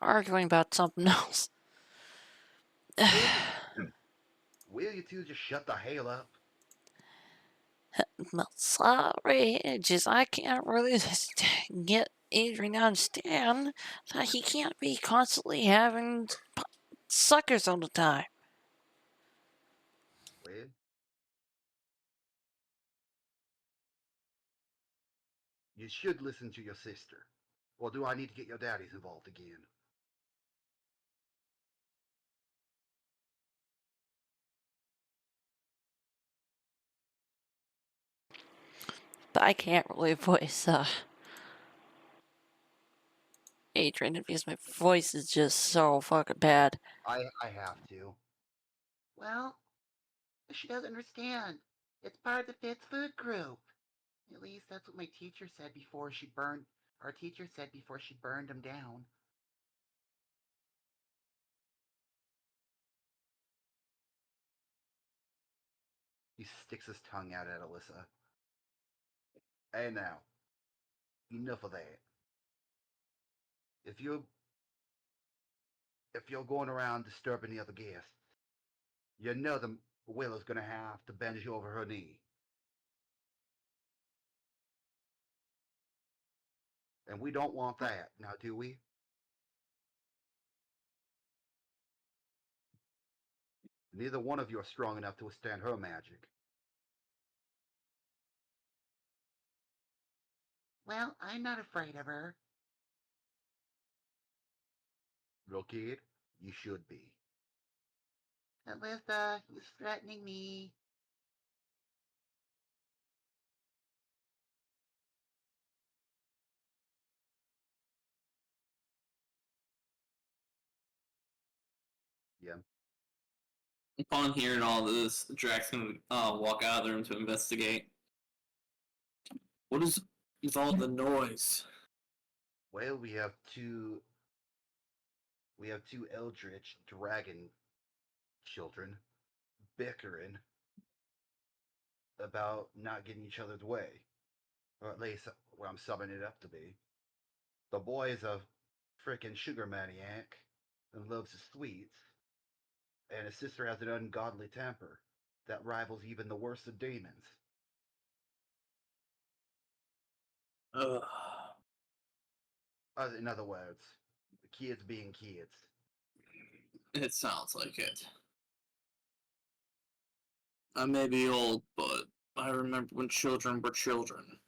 arguing about something else. Will you, will you two just shut the hell up? Well, sorry, just I can't really get Adrian to understand that he can't be constantly having suckers all the time. Well, you should listen to your sister. Or do I need to get your daddies involved again? But I can't really voice Adrian because my voice is just so fucking bad. I have to. Well, she doesn't understand. It's part of the Fitz food group. At least that's what my teacher said before she burned. Our teacher said before she burned him down. He sticks his tongue out at Alyssa. Hey now, enough of that. If you if you're going around disturbing the other guests, You know the Willow's gonna have to bend you over her knee. And we don't want that, now do we? Neither one of you are strong enough to withstand her magic. Well, I'm not afraid of her. Little kid, you should be. Alyssa, he's threatening me. Yeah. Upon hearing all this, Drax gonna walk out of the room to investigate. What is all the noise? Well, we have two eldritch dragon children bickering about not getting each other's way. Or at least what I'm summing it up to be. The boy is a frickin' sugar maniac and loves his sweets, and his sister has an ungodly temper that rivals even the worst of demons. Ugh. In other words, kids being kids. It sounds like it. I may be old, but I remember when children were children.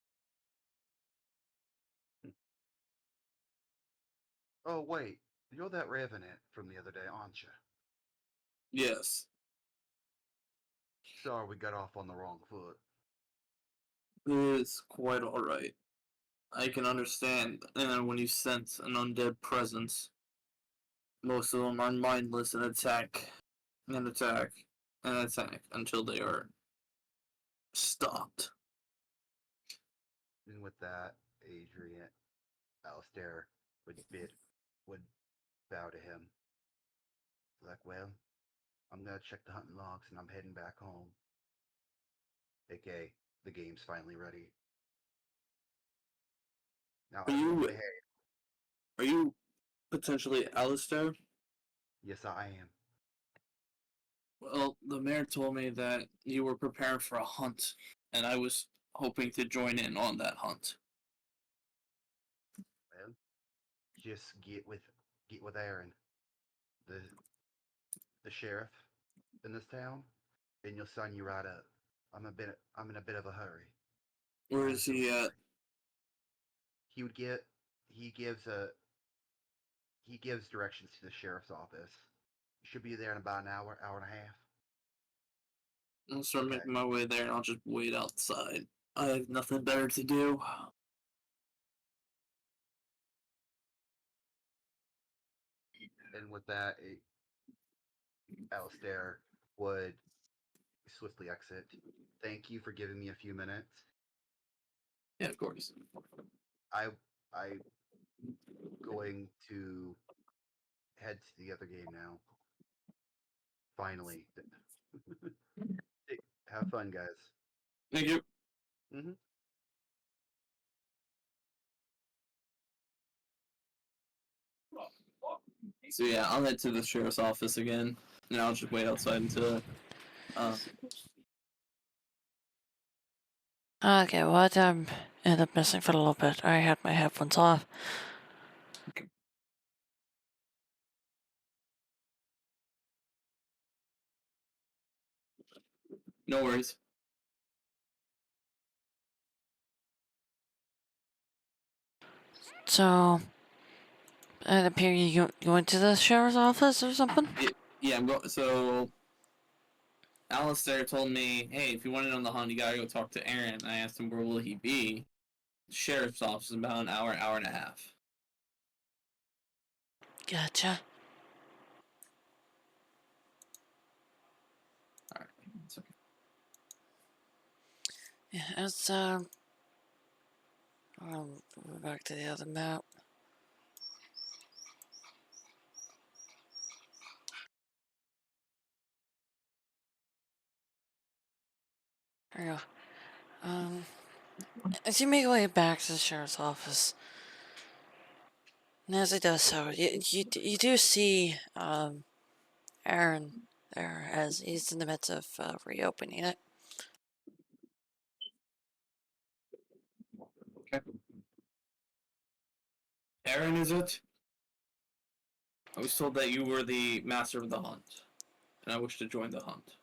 Oh, wait, you're that revenant from the other day, aren't you? Yes, Sorry we got off on the wrong foot. it is quite alright. I can understand, and when you sense an undead presence, most of them are mindless and attack, and attack, and attack until they are stopped. And with that, Adrian, Alistair would bow to him. Like, well, I'm gonna check the hunting logs and I'm heading back home. AK, the game's finally ready. Now Are everyone you behave. are you potentially Alistair? Yes, I am. Well, the mayor told me that you were preparing for a hunt, and I was hoping to join in on that hunt. Well, just get with Aaron, the the sheriff in this town, and you'll sign you right up. I'm in a bit of a hurry. Where is So he at? he would get he gives a he gives directions to the sheriff's office. You should be there in about an hour, hour and a half. I'll start Okay. making my way there, and I'll just wait outside. I have nothing better to do. And with that, Alistair would swiftly exit. Thank you for giving me a few minutes. Yeah, of course. I I going to head to the other game now. Finally. Hey, have fun, guys. Thank you. Hmm. So yeah, I'll head to the sheriff's office again, and I'll just wait outside until. Okay, well, I ended up missing for a little bit. I had my headphones off. No worries. So, it appeared you went to the sheriff's office or something? Yeah, I'm going. So, Alistair told me, "Hey, if you want to know on the hunt, you gotta go talk to Aaron." I asked him, "Where will he be?" The sheriff's office is about an hour, hour and a half. Gotcha. All right. It's okay. Yeah, it's, we're back to the other map. There you go. As you make your way back to the sheriff's office, and as he does so, you do see, Aaron there as he's in the midst of reopening it. Okay. Aaron, is it? I was told that you were the master of the hunt, and I wish to join the hunt.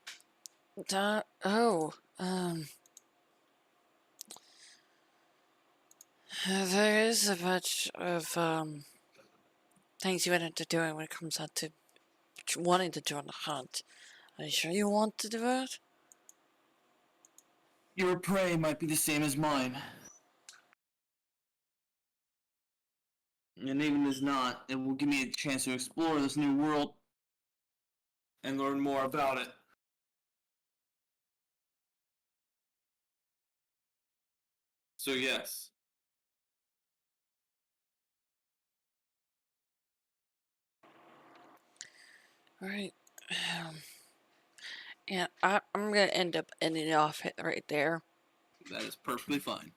There is a bunch of things you end up doing when it comes out to wanting to join the hunt. Are you sure you want to do it? Your prey might be the same as mine. And even if it's not, it will give me a chance to explore this new world and learn more about it. So yes. Right. And I'm gonna end up ending it off right there. That is perfectly fine.